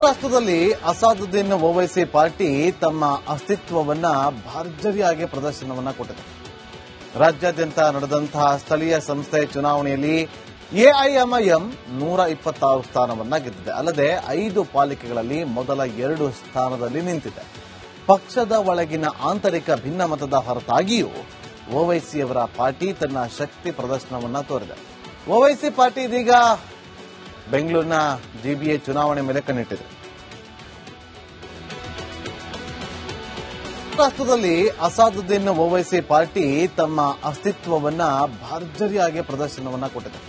ರಾಷ್ಟ್ರದಲ್ಲಿ ಅಸಾದುದ್ದೀನ್ ಓವೈಸಿ ಪಾರ್ಟಿ ತಮ್ಮ ಅಸ್ತಿತ್ವವನ್ನ ಭರ್ಜರಿಯಾಗಿ ಪ್ರದರ್ಶನವನ್ನ ಕೊಟ್ಟಿದೆ. ರಾಜ್ಯಾದ್ಯಂತ ನಡೆದಂತಹ ಸ್ಥಳೀಯ ಸಂಸ್ಥೆ ಚುನಾವಣೆಯಲ್ಲಿ ಎಐಎಂಐಎಂ 126 ಸ್ಥಾನವನ್ನ ಗೆದ್ದಿದೆ. ಅಲ್ಲದೆ 5 ಪಾಲಿಕೆಗಳಲ್ಲಿ ಮೊದಲ 2 ಸ್ಥಾನದಲ್ಲಿ ನಿಂತಿದೆ. ಪಕ್ಷದ ಒಳಗಿನ ಆಂತರಿಕ ಭಿನ್ನಮತದ ಹೊರತಾಗಿಯೂ ಓವೈಸಿಯವರ ಪಾರ್ಟಿ ತನ್ನ ಶಕ್ತಿ ಪ್ರದರ್ಶನವನ್ನ ತೋರಿದೆ. ಓವೈಸಿ ಪಾರ್ಟಿ ಇದೀಗ ಬೆಂಗಳೂರಿನ ಜಿಬಿಎ ಚುನಾವಣೆ ಮೇಲೆ ಕಣ್ಣಿಟ್ಟಿದೆ. ರಾಷ್ಟ್ರದಲ್ಲಿ ಅಸಾದುದ್ದೀನ್ ಓವೈಸಿ ಪಾರ್ಟಿ ತಮ್ಮ ಅಸ್ತಿತ್ವವನ್ನ ಭರ್ಜರಿಯಾಗಿ ಪ್ರದರ್ಶನವನ್ನ ಕೊಟ್ಟಿದೆ.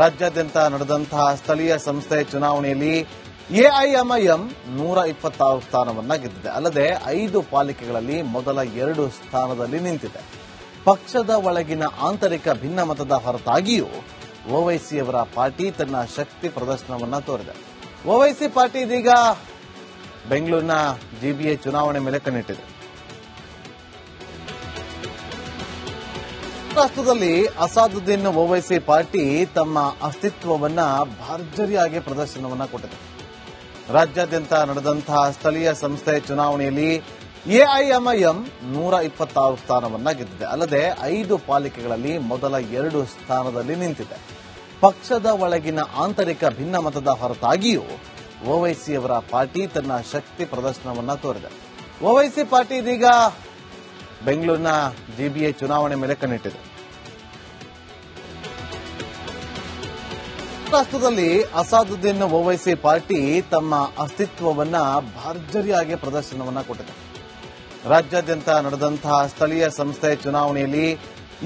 ರಾಜ್ಯಾದ್ಯಂತ ನಡೆದಂತಹ ಸ್ಥಳೀಯ ಸಂಸ್ಥೆ ಚುನಾವಣೆಯಲ್ಲಿ ಎಐಎಂಐಎಂ 126 ಸ್ಥಾನವನ್ನ ಗೆದ್ದಿದೆ. ಅಲ್ಲದೆ 5 ಪಾಲಿಕೆಗಳಲ್ಲಿ ಮೊದಲ 2 ಸ್ಥಾನದಲ್ಲಿ ನಿಂತಿದೆ. ಪಕ್ಷದ ಒಳಗಿನ ಆಂತರಿಕ ಭಿನ್ನಮತದ ಹೊರತಾಗಿಯೂ ಓವೈಸಿಯವರ ಪಾರ್ಟಿ ತನ್ನ ಶಕ್ತಿ ಪ್ರದರ್ಶನವನ್ನ ತೋರಿದೆ. ಓವೈಸಿ ಪಾರ್ಟಿ ಇದೀಗ ಬೆಂಗಳೂರಿನ ಜಿಬಿಎ ಚುನಾವಣೆ ಮೇಲೆ ಕಣ್ಣಿಟ್ಟಿದೆ. ರಾಷ್ಟ್ರದಲ್ಲಿ ಅಸಾದುದ್ದೀನ್ ಓವೈಸಿ ಪಾರ್ಟಿ ತಮ್ಮ ಅಸ್ತಿತ್ವವನ್ನ ಭರ್ಜರಿಯಾಗಿ ಪ್ರದರ್ಶನವನ್ನ ಕೊಟ್ಟಿದೆ. ರಾಜ್ಯಾದ್ಯಂತ ನಡೆದಂತಹ ಸ್ಥಳೀಯ ಸಂಸ್ಥೆ ಚುನಾವಣೆಯಲ್ಲಿ ಎಐಎಂಐಎಂ 126 ಸ್ಥಾನವನ್ನ ಗೆದ್ದಿದೆ. ಅಲ್ಲದೆ 5 ಪಾಲಿಕೆಗಳಲ್ಲಿ ಮೊದಲ 2 ಸ್ಥಾನದಲ್ಲಿ ನಿಂತಿದೆ. ಪಕ್ಷದ ಒಳಗಿನ ಆಂತರಿಕ ಭಿನ್ನಮತದ ಹೊರತಾಗಿಯೂ ಓವೈಸಿಯವರ ಪಾರ್ಟಿ ತನ್ನ ಶಕ್ತಿ ಪ್ರದರ್ಶನವನ್ನ ತೋರಿದೆ. ಓವೈಸಿ ಪಾರ್ಟಿ ಇದೀಗ ಬೆಂಗಳೂರಿನ ಜಿಬಿಎ ಚುನಾವಣೆ ಮೇಲೆ ಕಣ್ಣಿಟ್ಟಿದೆ. ರಾಷ್ಟ್ರದಲ್ಲಿ ಅಸಾದುದ್ದೀನ್ ಓವೈಸಿ ಪಾರ್ಟಿ ತಮ್ಮ ಅಸ್ತಿತ್ವವನ್ನ ಭರ್ಜರಿಯಾಗಿ ಪ್ರದರ್ಶನವನ್ನ ಕೊಟ್ಟಿದೆ. ರಾಜ್ಯಾದ್ಯಂತ ನಡೆದಂತಹ ಸ್ಥಳೀಯ ಸಂಸ್ಥೆ ಚುನಾವಣೆಯಲ್ಲಿ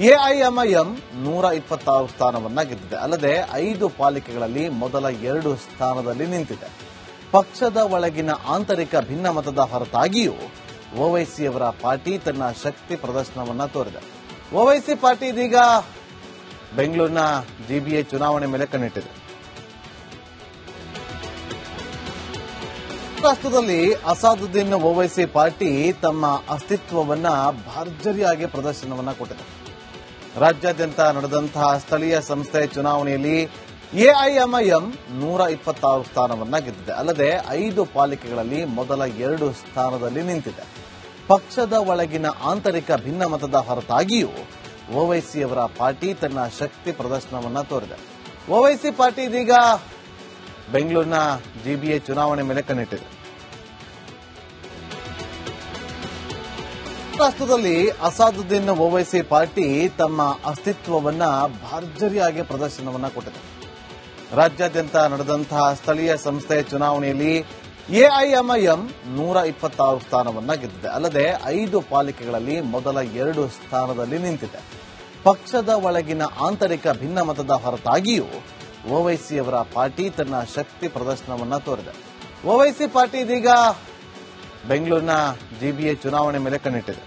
ಎಐಎಂಐಎಂ 126 ಸ್ಥಾನವನ್ನ ಗೆದ್ದಿದೆ. ಅಲ್ಲದೆ 5 ಪಾಲಿಕೆಗಳಲ್ಲಿ ಮೊದಲ 2 ಸ್ಥಾನದಲ್ಲಿ ನಿಂತಿದೆ. ಪಕ್ಷದ ಒಳಗಿನ ಆಂತರಿಕ ಭಿನ್ನಮತದ ಹೊರತಾಗಿಯೂ ಓವೈಸಿಯವರ ಪಾರ್ಟಿ ತನ್ನ ಶಕ್ತಿ ಪ್ರದರ್ಶನವನ್ನ ತೋರಿದೆ. ಓವೈಸಿ ಪಾರ್ಟಿ ಇದೀಗ ಬೆಂಗಳೂರಿನ ಜಿಬಿಎ ಚುನಾವಣೆ ಮೇಲೆ ಕಣ್ಣಿಟ್ಟಿದೆ. ರಾಷ್ಟ್ರದಲ್ಲಿ ಅಸಾದುದ್ದೀನ್ ಓವೈಸಿ ಪಾರ್ಟಿ ತಮ್ಮ ಅಸ್ತಿತ್ವವನ್ನ ಭರ್ಜರಿಯಾಗಿ ಪ್ರದರ್ಶನವನ್ನ ಕೊಟ್ಟಿದೆ. ರಾಜ್ಯಾದ್ಯಂತ ನಡೆದಂತಹ ಸ್ಥಳೀಯ ಸಂಸ್ಥೆ ಚುನಾವಣೆಯಲ್ಲಿ ಎಐಎಂಐಎಂ 126 ಸ್ಥಾನವನ್ನ ಗೆದ್ದಿದೆ. ಅಲ್ಲದೆ 5 ಪಾಲಿಕೆಗಳಲ್ಲಿ ಮೊದಲ 2 ಸ್ಥಾನದಲ್ಲಿ ನಿಂತಿದೆ. ಪಕ್ಷದ ಒಳಗಿನ ಆಂತರಿಕ ಭಿನ್ನಮತದ ಹೊರತಾಗಿಯೂ ಓವೈಸಿಯವರ ಪಾರ್ಟಿ ತನ್ನ ಶಕ್ತಿ ಪ್ರದರ್ಶನವನ್ನ ತೋರಿದೆ. ಓವೈಸಿ ಪಾರ್ಟಿ ಇದೀಗ ಬೆಂಗಳೂರಿನ ಜಿಬಿಎ ಚುನಾವಣೆ ಮೇಲೆ ಕಣ್ಣಿಟ್ಟಿದೆ. ರಾಷ್ಟ್ರದಲ್ಲಿ ಅಸಾದುದ್ದೀನ್ ಓವೈಸಿ ಪಾರ್ಟಿ ತಮ್ಮ ಅಸ್ತಿತ್ವವನ್ನ ಭರ್ಜರಿಯಾಗಿ ಪ್ರದರ್ಶನವನ್ನ ಕೊಟ್ಟಿದೆ. ರಾಜ್ಯಾದ್ಯಂತ ನಡೆದಂತಹ ಸ್ಥಳೀಯ ಸಂಸ್ಥೆ ಚುನಾವಣೆಯಲ್ಲಿ ಎಐಎಂಐಎಂ 126 ಸ್ಥಾನವನ್ನ ಗೆದ್ದಿದೆ. ಅಲ್ಲದೆ 5 ಪಾಲಿಕೆಗಳಲ್ಲಿ ಮೊದಲ 2 ಸ್ಥಾನದಲ್ಲಿ ನಿಂತಿದೆ. ಪಕ್ಷದ ಒಳಗಿನ ಆಂತರಿಕ ಭಿನ್ನಮತದ ಹೊರತಾಗಿಯೂ ಓವೈಸಿಯವರ ಪಾರ್ಟಿ ತನ್ನ ಶಕ್ತಿ ಪ್ರದರ್ಶನವನ್ನ ತೋರಿದೆ. ಓವೈಸಿ ಪಾರ್ಟಿ ಇದೀಗ ಬೆಂಗಳೂರಿನ ಜಿಬಿಎ ಚುನಾವಣೆ ಮೇಲೆ ಕಣ್ಣಿಟ್ಟಿದೆ.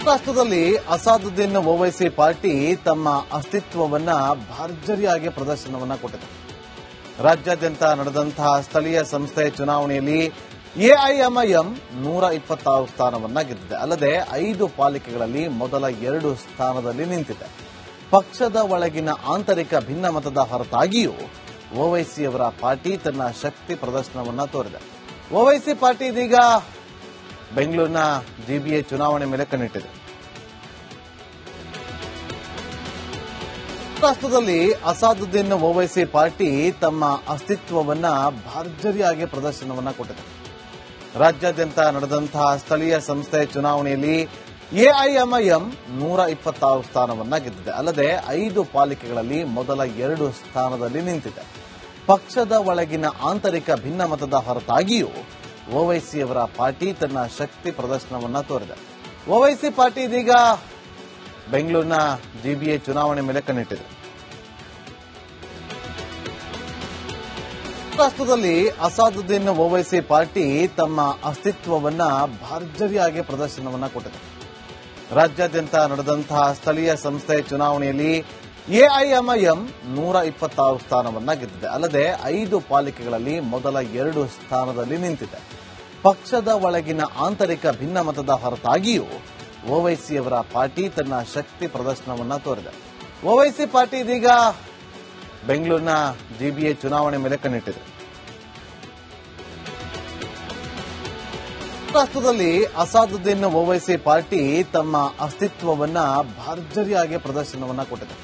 ರಾಷ್ಟ್ರದಲ್ಲಿ ಅಸಾದುದ್ದೀನ್ ಓವೈಸಿ ಪಾರ್ಟಿ ತಮ್ಮ ಅಸ್ತಿತ್ವವನ್ನ ಭರ್ಜರಿಯಾಗಿ ಪ್ರದರ್ಶನವನ್ನ ಕೊಟ್ಟಿದೆ. ರಾಜ್ಯಾದ್ಯಂತ ನಡೆದಂತಹ ಸ್ಥಳೀಯ ಸಂಸ್ಥೆ ಚುನಾವಣೆಯಲ್ಲಿ ಎಐಎಂಐಎಂ 126 ಸ್ಥಾನವನ್ನ ಗೆದ್ದಿದೆ. ಅಲ್ಲದೆ 5 ಪಾಲಿಕೆಗಳಲ್ಲಿ ಮೊದಲ 2 ಸ್ಥಾನದಲ್ಲಿ ನಿಂತಿದೆ. ಪಕ್ಷದ ಒಳಗಿನ ಆಂತರಿಕ ಭಿನ್ನಮತದ ಹೊರತಾಗಿಯೂ ಓವೈಸಿಯವರ ಪಾರ್ಟಿ ತನ್ನ ಶಕ್ತಿ ಪ್ರದರ್ಶನವನ್ನ ತೋರಿದೆ. ಓವೈಸಿ ಪಾರ್ಟಿ ಇದೀಗ ಬೆಂಗಳೂರಿನ ಜಿಬಿಎ ಚುನಾವಣೆ ಮೇಲೆ ಕಣ್ಣಿಟ್ಟಿದೆ. ರಾಷ್ಟ್ರದಲ್ಲಿ ಅಸಾದುದ್ದೀನ್ ಓವೈಸಿ ಪಾರ್ಟಿ ತಮ್ಮ ಅಸ್ತಿತ್ವವನ್ನ ಭರ್ಜರಿಯಾಗಿ ಪ್ರದರ್ಶನವನ್ನ ಕೊಟ್ಟಿದೆ. ರಾಜ್ಯಾದ್ಯಂತ ನಡೆದಂತಹ ಸ್ಥಳೀಯ ಸಂಸ್ಥೆ ಚುನಾವಣೆಯಲ್ಲಿ ಎಐಎಂಐಎಂ 126 ಸ್ಥಾನವನ್ನ ಗೆದ್ದಿದೆ. ಅಲ್ಲದೆ 5 ಪಾಲಿಕೆಗಳಲ್ಲಿ ಮೊದಲ 2 ಸ್ಥಾನದಲ್ಲಿ ನಿಂತಿದೆ. ಪಕ್ಷದ ಒಳಗಿನ ಆಂತರಿಕ ಭಿನ್ನಮತದ ಹೊರತಾಗಿಯೂ ಓವೈಸಿಯವರ ಪಾರ್ಟಿ ತನ್ನ ಶಕ್ತಿ ಪ್ರದರ್ಶನವನ್ನ ತೋರಿದೆ. ಓವೈಸಿ ಪಾರ್ಟಿ ಇದೀಗ ಬೆಂಗಳೂರಿನ ಜಿಬಿಎ ಚುನಾವಣೆ ಮೇಲೆ ಕಣ್ಣಿಟ್ಟಿದೆ. ರಾಷ್ಟ್ರದಲ್ಲಿ ಅಸಾದುದ್ದೀನ್ ಓವೈಸಿ ಪಾರ್ಟಿ ತಮ್ಮ ಅಸ್ತಿತ್ವವನ್ನ ಭರ್ಜರಿಯಾಗಿ ಪ್ರದರ್ಶನವನ್ನ ಕೊಟ್ಟಿದೆ. ರಾಜ್ಯಾದ್ಯಂತ ನಡೆದಂತಹ ಸ್ಥಳೀಯ ಸಂಸ್ಥೆ ಚುನಾವಣೆಯಲ್ಲಿ ಎಐಎಂಐಎಂ 126 ಸ್ಥಾನವನ್ನ ಗೆದ್ದಿದೆ. ಅಲ್ಲದೆ 5 ಪಾಲಿಕೆಗಳಲ್ಲಿ ಮೊದಲ 2 ಸ್ಥಾನದಲ್ಲಿ ನಿಂತಿದೆ. ಪಕ್ಷದ ಒಳಗಿನ ಆಂತರಿಕ ಭಿನ್ನಮತದ ಹೊರತಾಗಿಯೂ ಓವೈಸಿಯವರ ಪಾರ್ಟಿ ತನ್ನ ಶಕ್ತಿ ಪ್ರದರ್ಶನವನ್ನ ತೋರಿದೆ. ಓವೈಸಿ ಪಾರ್ಟಿ ಇದೀಗ ಬೆಂಗಳೂರಿನ ಜಿಬಿಎ ಚುನಾವಣೆ ಮೇಲೆ ಕಣ್ಣಿಟ್ಟಿದೆ. ರಾಷ್ಟ್ರದಲ್ಲಿ ಅಸಾದುದ್ದೀನ್ ಓವೈಸಿ ಪಾರ್ಟಿ ತಮ್ಮ ಅಸ್ತಿತ್ವವನ್ನ ಭರ್ಜರಿಯಾಗಿ ಪ್ರದರ್ಶನವನ್ನ ಕೊಟ್ಟಿದೆ.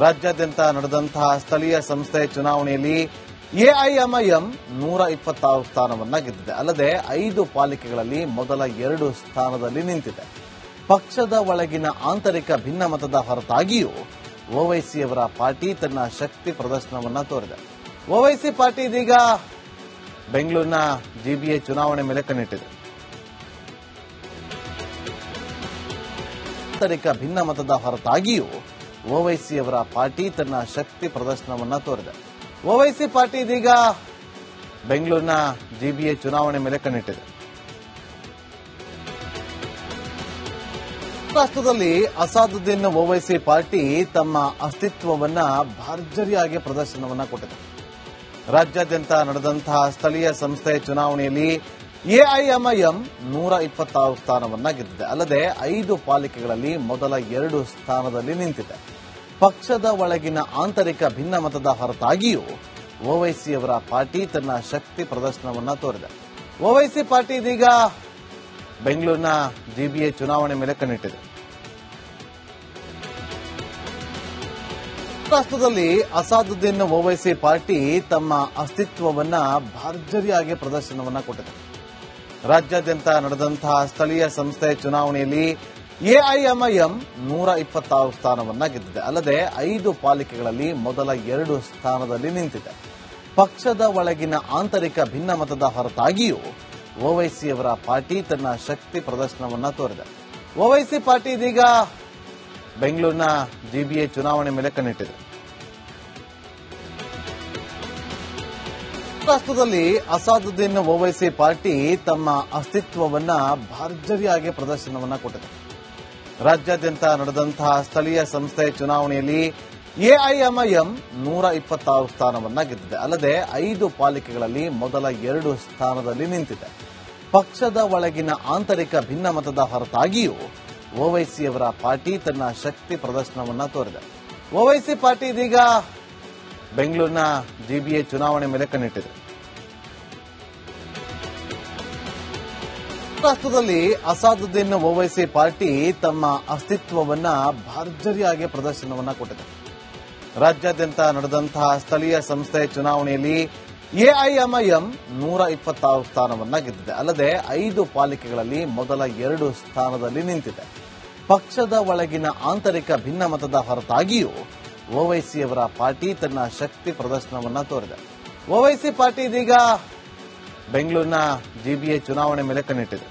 ರಾಜ್ಯಾದ್ಯಂತ ನಡೆದಂತಹ ಸ್ಥಳೀಯ ಸಂಸ್ಥೆ ಚುನಾವಣೆಯಲ್ಲಿ ಎಐಎಂಐಎಂ 126 ಸ್ಥಾನವನ್ನ ಗೆದ್ದಿದೆ. ಅಲ್ಲದೆ 5 ಪಾಲಿಕೆಗಳಲ್ಲಿ ಮೊದಲ 2 ಸ್ಥಾನದಲ್ಲಿ ನಿಂತಿದೆ. ಪಕ್ಷದ ಒಳಗಿನ ಆಂತರಿಕ ಭಿನ್ನಮತದ ಹೊರತಾಗಿಯೂ ಓವೈಸಿಯವರ ಪಾರ್ಟಿ ತನ್ನ ಶಕ್ತಿ ಪ್ರದರ್ಶನವನ್ನ ತೋರಿದೆ. ಓವೈಸಿ ಪಾರ್ಟಿ ಇದೀಗ ಬೆಂಗಳೂರಿನ ಜಿಬಿಎ ಚುನಾವಣೆ ಮೇಲೆ ಕಣ್ಣಿಟ್ಟಿದೆ. ಆಂತರಿಕ ಭಿನ್ನಮತದ ಹೊರತಾಗಿಯೂ ಓವೈಸಿಯವರ ಪಾರ್ಟಿ ತನ್ನ ಶಕ್ತಿ ಪ್ರದರ್ಶನವನ್ನ ತೋರಿದೆ. ಓವೈಸಿ ಪಾರ್ಟಿ ಇದೀಗ ಬೆಂಗಳೂರಿನ ಜಿಬಿಎ ಚುನಾವಣೆ ಮೇಲೆ ಕಣ್ಣಿಟ್ಟಿದೆ. ರಾಷ್ಟ್ರದಲ್ಲಿ ಅಸಾದುದ್ದೀನ್ ಓವೈಸಿ ಪಾರ್ಟಿ ತಮ್ಮ ಅಸ್ತಿತ್ವವನ್ನ ಭರ್ಜರಿಯಾಗಿ ಪ್ರದರ್ಶನವನ್ನ ಕೊಟ್ಟಿದೆ. ರಾಜ್ಯಾದ್ಯಂತ ನಡೆದಂತಹ ಸ್ಥಳೀಯ ಸಂಸ್ಥೆ ಚುನಾವಣೆಯಲ್ಲಿ ಎಐಎಂಐಎಂ 126 ಸ್ಥಾನವನ್ನ ಗೆದ್ದಿದೆ. ಅಲ್ಲದೆ 5 ಪಾಲಿಕೆಗಳಲ್ಲಿ ಮೊದಲ 2 ಸ್ಥಾನದಲ್ಲಿ ನಿಂತಿದೆ. ಪಕ್ಷದ ಒಳಗಿನ ಆಂತರಿಕ ಭಿನ್ನಮತದ ಹೊರತಾಗಿಯೂ ಓವೈಸಿಯವರ ಪಾರ್ಟಿ ತನ್ನ ಶಕ್ತಿ ಪ್ರದರ್ಶನವನ್ನ ತೋರಿದೆ. ಓವೈಸಿ ಪಾರ್ಟಿ ಇದೀಗ ಬೆಂಗಳೂರಿನ ಜಿಬಿಎ ಚುನಾವಣೆ ಮೇಲೆ ಕಣ್ಣಿಟ್ಟಿದೆ. ರಾಷ್ಟ್ರದಲ್ಲಿ ಅಸಾದುದ್ದೀನ್ ಓವೈಸಿ ಪಾರ್ಟಿ ತಮ್ಮ ಅಸ್ತಿತ್ವವನ್ನ ಭರ್ಜರಿಯಾಗಿ ಪ್ರದರ್ಶನವನ್ನ ಕೊಟ್ಟಿದೆ. ರಾಜ್ಯಾದ್ಯಂತ ನಡೆದಂತಹ ಸ್ಥಳೀಯ ಸಂಸ್ಥೆ ಚುನಾವಣೆಯಲ್ಲಿ ಎಐಎಂಐಎಂ 126 ಸ್ಥಾನವನ್ನ ಗೆದ್ದಿದೆ. ಅಲ್ಲದೆ 5 ಪಾಲಿಕೆಗಳಲ್ಲಿ ಮೊದಲ 2 ಸ್ಥಾನದಲ್ಲಿ ನಿಂತಿದೆ. ಪಕ್ಷದ ಒಳಗಿನ ಆಂತರಿಕ ಭಿನ್ನಮತದ ಹೊರತಾಗಿಯೂ ಓವೈಸಿಯವರ ಪಾರ್ಟಿ ತನ್ನ ಶಕ್ತಿ ಪ್ರದರ್ಶನವನ್ನ ತೋರಿದೆ. ಓವೈಸಿ ಪಾರ್ಟಿ ಇದೀಗ ಬೆಂಗಳೂರಿನ ಜಿಬಿಎ ಚುನಾವಣೆ ಮೇಲೆ ಕಣ್ಣಿಟ್ಟಿದೆ. ರಾಷ್ಟ್ರದಲ್ಲಿ ಅಸಾದುದ್ದೀನ್ ಓವೈಸಿ ಪಾರ್ಟಿ ತಮ್ಮ ಅಸ್ತಿತ್ವವನ್ನ ಭರ್ಜರಿಯಾಗಿ ಪ್ರದರ್ಶನವನ್ನ ಕೊಟ್ಟಿದೆ. ರಾಜ್ಯಾದ್ಯಂತ ನಡೆದಂತಹ ಸ್ಥಳೀಯ ಸಂಸ್ಥೆ ಚುನಾವಣೆಯಲ್ಲಿ ಎಐಎಂಐಎಂ 126 ಸ್ಥಾನವನ್ನ ಗೆದ್ದಿದೆ. ಅಲ್ಲದೆ 5 ಪಾಲಿಕೆಗಳಲ್ಲಿ ಮೊದಲ 2 ಸ್ಥಾನದಲ್ಲಿ ನಿಂತಿದೆ. ಪಕ್ಷದ ಒಳಗಿನ ಆಂತರಿಕ ಭಿನ್ನಮತದ ಹೊರತಾಗಿಯೂ ಓವೈಸಿಯವರ ಪಾರ್ಟಿ ತನ್ನ ಶಕ್ತಿ ಪ್ರದರ್ಶನವನ್ನ ತೋರಿದೆ. ಓವೈಸಿ ಪಾರ್ಟಿ ಇದೀಗ ಬೆಂಗಳೂರಿನ ಜಿಬಿಎ ಚುನಾವಣೆ ಮೇಲೆ ಕಣ್ಣಿಟ್ಟಿದೆ. ರಾಷ್ಟ್ರದಲ್ಲಿ ಅಸಾದುದ್ದೀನ್ ಓವೈಸಿ ಪಾರ್ಟಿ ತಮ್ಮ ಅಸ್ತಿತ್ವವನ್ನ ಭರ್ಜರಿಯಾಗಿ ಪ್ರದರ್ಶನವನ್ನ ಕೊಟ್ಟಿದೆ. ರಾಜ್ಯಾದ್ಯಂತ ನಡೆದಂತಹ ಸ್ಥಳೀಯ ಸಂಸ್ಥೆ ಚುನಾವಣೆಯಲ್ಲಿ ಎಐಎಂಐಎಂ 126 ಸ್ಥಾನವನ್ನ ಗೆದ್ದಿದೆ. ಅಲ್ಲದೆ 5 ಪಾಲಿಕೆಗಳಲ್ಲಿ ಮೊದಲ 2 ಸ್ಥಾನದಲ್ಲಿ ನಿಂತಿದೆ. ಪಕ್ಷದ ಒಳಗಿನ ಆಂತರಿಕ ಭಿನ್ನಮತದ ಹೊರತಾಗಿಯೂ ಓವೈಸಿಯವರ ಪಾರ್ಟಿ ತನ್ನ ಶಕ್ತಿ ಪ್ರದರ್ಶನವನ್ನ ತೋರಿದೆ. ಓವೈಸಿ ಪಾರ್ಟಿ ಇದೀಗ ಬೆಂಗಳೂರಿನ ಜಿಬಿಎ ಚುನಾವಣೆ ಮೇಲೆ ಕಣ್ಣಿಟ್ಟಿದೆ.